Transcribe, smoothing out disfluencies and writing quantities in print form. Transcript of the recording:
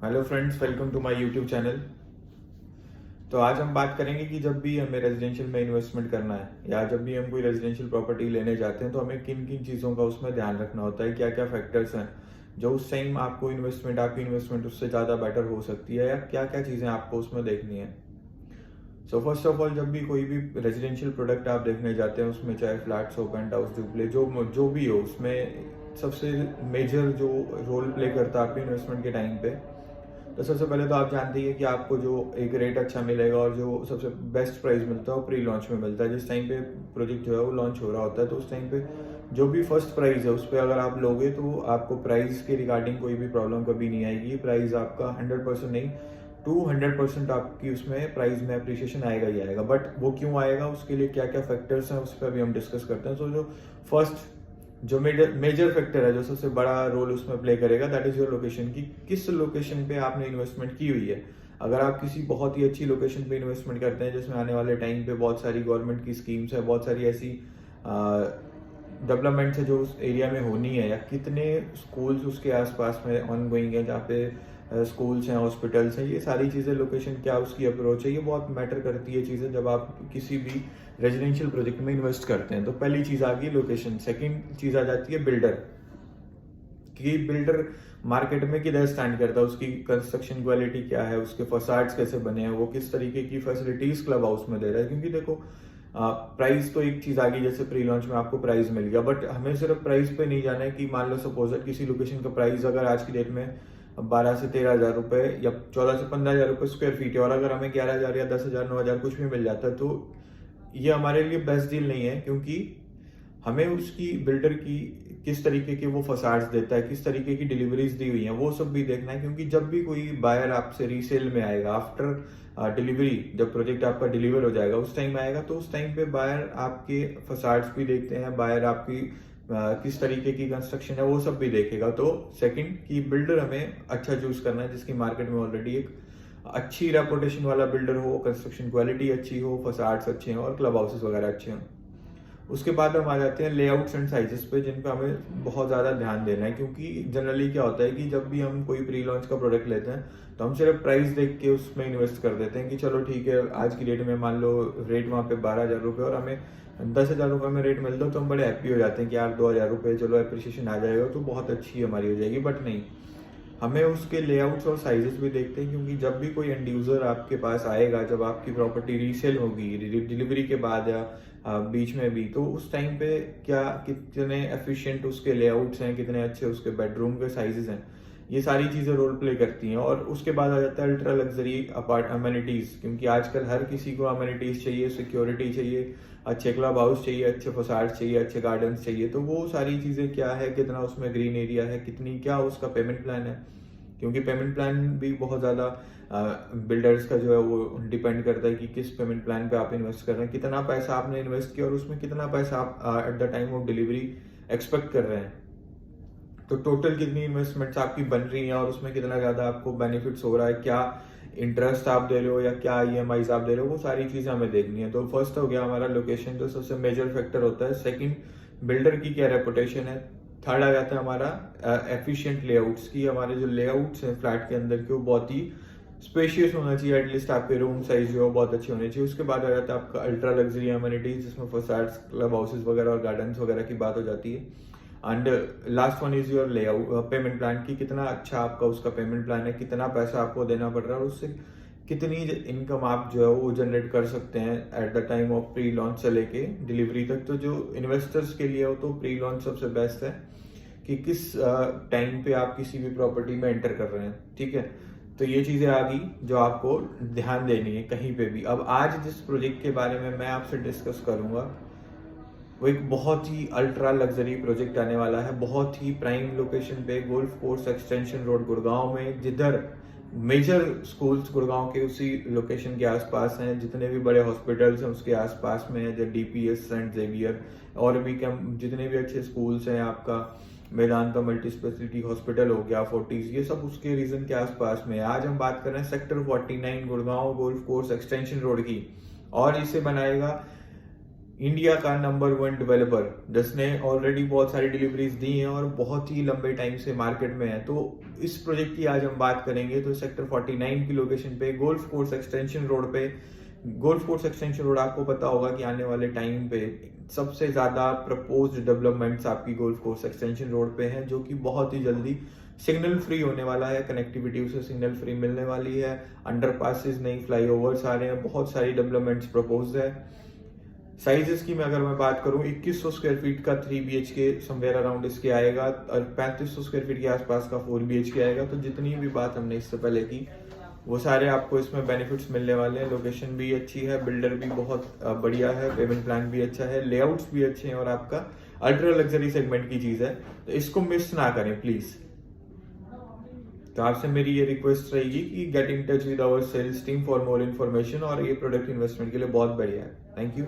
Hello friends, welcome to my YouTube channel. तो आज हम बात करेंगे कि जब भी हमें रेजिडेंशियल में इन्वेस्टमेंट करना है या जब भी हम कोई रेजिडेंशियल प्रॉपर्टी लेने जाते हैं तो हमें किन किन चीज़ों का उसमें ध्यान रखना होता है, क्या क्या फैक्टर्स हैं जो उस टाइम आपकी इन्वेस्टमेंट उससे ज़्यादा बेटर हो सकती है, या क्या क्या चीज़ें आपको उसमें देखनी है। सो फर्स्ट ऑफ ऑल, जब भी कोई भी रेजिडेंशियल प्रोडक्ट आप देखने जाते हैं, उसमें चाहे फ्लैट्स हो, पेंट हाउस, डुप्ले, जो भी हो, उसमें सबसे मेजर जो रोल प्ले करता है आपके इन्वेस्टमेंट के टाइम पे, तो सबसे पहले तो आप जानते ही हैं कि आपको जो एक रेट अच्छा मिलेगा और जो सबसे बेस्ट प्राइस मिलता है वो प्री लॉन्च में मिलता है। जिस टाइम पे प्रोजेक्ट जो है वो लॉन्च हो रहा होता है, तो उस टाइम पे जो भी फर्स्ट प्राइस है उस पर अगर आप लोगे तो आपको प्राइस के रिगार्डिंग कोई भी प्रॉब्लम कभी नहीं आएगी। प्राइस आपका 100% नहीं, 200% आपकी उसमें प्राइस में अप्रिशिएशन आएगा ही आएगा। बट वो क्यों आएगा, उसके लिए क्या क्या फैक्टर्स हैं, उस पर भी हम डिस्कस करते हैं। सो जो फर्स्ट जो मेजर फैक्टर है, जो सबसे बड़ा रोल उसमें प्ले करेगा, दैट इज योर लोकेशन, की किस लोकेशन पे आपने इन्वेस्टमेंट की हुई है। अगर आप किसी बहुत ही अच्छी लोकेशन पे इन्वेस्टमेंट करते हैं जिसमें आने वाले टाइम पे बहुत सारी गवर्नमेंट की स्कीम्स है, बहुत सारी ऐसी डेवलपमेंट्स है जो उस एरिया में होनी है, या कितने स्कूल्स उसके आसपास में ऑन गोइंग है, जहाँ पे स्कूल्स हैं, हॉस्पिटल्स हैं, ये सारी चीज़ें, लोकेशन क्या उसकी अप्रोच है, ये बहुत मैटर करती है चीज़ें जब आप किसी भी रेजिडेंशियल प्रोजेक्ट में इन्वेस्ट करते हैं। तो पहली चीज़ आ गई लोकेशन। सेकंड चीज़ आ जाती है बिल्डर, कि बिल्डर मार्केट में किधर स्टैंड करता है, उसकी कंस्ट्रक्शन क्वालिटी क्या है, उसके फसाड्स कैसे बने हैं, वो किस तरीके की फैसिलिटीज क्लब हाउस में दे रहा है। क्योंकि देखो, प्राइस तो एक चीज आ गई, जैसे प्री लॉन्च में आपको प्राइस मिल गया, बट हमें सिर्फ प्राइस पे नहीं जाना है। कि मान लो सपोज किसी लोकेशन का प्राइस अगर आज की डेट में 12 से 13 हज़ार रुपए या 14 से 15 हज़ार रुपए स्क्वायर फीट है, और अगर हमें 11 हज़ार या 10 हज़ार 9 हज़ार कुछ भी मिल जाता है, तो ये हमारे लिए बेस्ट डील नहीं है। क्योंकि हमें उसकी बिल्डर की किस तरीके के वो फसाड्स देता है, किस तरीके की डिलीवरीज दी हुई हैं, वो सब भी देखना है। क्योंकि जब भी कोई बायर आपसे रीसेल में आएगा, आफ्टर डिलीवरी, जब प्रोजेक्ट आपका डिलीवर हो जाएगा उस टाइम आएगा, तो उस टाइम पे बायर आपके फसाड्स भी देखते हैं, बायर आपकी किस तरीके की कंस्ट्रक्शन है वो सब भी देखेगा। तो सेकंड, की बिल्डर हमें अच्छा चूज करना है जिसकी मार्केट में ऑलरेडी एक अच्छी रेपुटेशन वाला बिल्डर हो, कंस्ट्रक्शन क्वालिटी अच्छी हो, फसाड्स अच्छे हो और क्लब हाउसेस वगैरह अच्छे हों। उसके बाद हम आ जाते हैं लेआउट्स एंड साइजेस पे, जिन पे हमें बहुत ज़्यादा ध्यान देना है। क्योंकि जनरली क्या होता है कि जब भी हम कोई प्री लॉन्च का प्रोडक्ट लेते हैं तो हम सिर्फ प्राइस देख के उसमें इन्वेस्ट कर देते हैं कि चलो ठीक है, आज की डेट में मान लो रेट वहाँ पे 12 हज़ार रुपये और हमें 10 हज़ार रुपये में रेट मिलता है, तो हम बड़े हैप्पी हो जाते हैं कि यार 2 हज़ार रुपये चलो अप्रिशिएशन आ जाएगा तो बहुत अच्छी हमारी हो जाएगी। बट नहीं, हमें उसके लेआउट्स और साइजेस भी देखते हैं। क्योंकि जब भी कोई एंड यूजर आपके पास आएगा, जब आपकी प्रॉपर्टी रीसेल होगी डिलीवरी के बाद या बीच में भी, तो उस टाइम पे क्या कितने एफिशिएंट उसके लेआउट्स हैं, कितने अच्छे उसके बेडरूम के साइजेस हैं, ये सारी चीज़ें रोल प्ले करती हैं। और उसके बाद आ जाता है अल्ट्रा लग्जरी अपार्ट अमेनिटीज़। क्योंकि आजकल हर किसी को अमेनिटीज़ चाहिए, सिक्योरिटी चाहिए, अच्छे क्लब हाउस चाहिए, अच्छे फसाड्स चाहिए, अच्छे गार्डन्स चाहिए। तो वो सारी चीज़ें क्या है, कितना उसमें ग्रीन एरिया है, कितनी क्या उसका पेमेंट प्लान है। क्योंकि पेमेंट प्लान भी बहुत ज़्यादा बिल्डर्स का जो है वो डिपेंड करता है कि किस पेमेंट प्लान पे आप इन्वेस्ट कर रहे हैं, कितना पैसा आपने इन्वेस्ट किया और उसमें कितना पैसा आप at the time of delivery expect कर रहे हैं। तो टोटल कितनी इन्वेस्टमेंट्स आपकी बन रही हैं और उसमें कितना ज़्यादा आपको बेनिफिट्स हो रहा है, क्या इंटरेस्ट आप दे रहे हो या क्या ईएमआईज आप दे रहे हो, वो सारी चीज़ें हमें देखनी है। तो फर्स्ट हो गया हमारा लोकेशन, जो सबसे मेजर फैक्टर होता है। सेकंड, बिल्डर की क्या रेपुटेशन है। थर्ड आ जाता है हमारा एफिशिएंट लेआउट्स की। हमारे जो लेआउट्स हैं फ्लैट के अंदर के, वो बहुत ही स्पेशियस होना चाहिए, एटलीस्ट आपके रूम साइज जो है बहुत अच्छे होने चाहिए। उसके बाद आ जाता है आपका अल्ट्रा लग्जरी अमेनिटीज, जिसमें फसाड्स, क्लब हाउसेस वगैरह और गार्डन्स वगैरह की बात हो जाती है। And last one is your layout payment plan, की कितना अच्छा आपका उसका पेमेंट प्लान है, कितना पैसा आपको देना पड़ रहा है और उससे कितनी इनकम आप जो है वो जनरेट कर सकते हैं at the time of pre launch से लेके डिलीवरी तक। तो जो इन्वेस्टर्स के लिए हो तो प्री लॉन्च सबसे बेस्ट है, कि किस टाइम पे आप किसी भी प्रॉपर्टी में एंटर कर रहे हैं। ठीक है, तो ये चीज़ें आ गई जो आपको ध्यान देनी है कहीं पे भी। अब आज जिस प्रोजेक्ट के बारे में मैं आपसे डिस्कस करूंगा, वो एक बहुत ही अल्ट्रा लग्जरी प्रोजेक्ट आने वाला है, बहुत ही प्राइम लोकेशन पे, golf course extension road Gurgaon में, जिधर मेजर स्कूल्स गुड़गांव के उसी लोकेशन के आसपास हैं, जितने भी बड़े हॉस्पिटल्स हैं उसके आसपास में है, जैसे डीपीएस, सेंट जेवियर, और भी कम जितने भी अच्छे स्कूल्स हैं, आपका वेदांता मल्टी स्पेशलिटी हॉस्पिटल हो गया, फोर्टिस, ये सब उसके रीजन के आसपास में है। आज हम बात कर रहे हैं sector 49 Gurgaon golf course extension road की, और इसे बनाएगा इंडिया का नंबर 1 डेवलपर जिसने ऑलरेडी बहुत सारी डिलीवरीज दी हैं और बहुत ही लंबे टाइम से मार्केट में है। तो इस प्रोजेक्ट की आज हम बात करेंगे। तो सेक्टर 49 की लोकेशन पे गोल्फ कोर्स एक्सटेंशन रोड पे, गोल्फ कोर्स एक्सटेंशन रोड आपको पता होगा कि आने वाले टाइम पे सबसे ज़्यादा प्रपोज्ड डेवलपमेंट्स आपकी गोल्फ कोर्स एक्सटेंशन रोड पे हैं, जो कि बहुत ही जल्दी सिग्नल फ्री होने वाला है। कनेक्टिविटी उसे सिग्नल फ्री मिलने वाली है। अंडरपासेस, नई फ्लाईओवर्स आ रहे हैं, बहुत सारी डेवलपमेंट्स प्रपोज है। साइजेस की अगर मैं बात करूं, 2100 स्क्वायर फीट का 3 BHK समवेयर अराउंड इसके आएगा और 3500 स्क्वायर फीट के आसपास का 4 BHK आएगा। तो जितनी भी बात हमने इससे पहले की वो सारे आपको इसमें बेनिफिट्स मिलने वाले हैं। लोकेशन भी अच्छी है, बिल्डर भी बहुत बढ़िया है, पेमेंट प्लान भी अच्छा है, लेआउट्स भी अच्छे हैं और आपका अल्ट्रा लग्जरी सेगमेंट की चीज है। तो इसको मिस ना करें प्लीज। तो आपसे मेरी ये रिक्वेस्ट रहेगी कि get in touch with our sales team for more information, और ये प्रोडक्ट इन्वेस्टमेंट के लिए बहुत बढ़िया है। Thank you.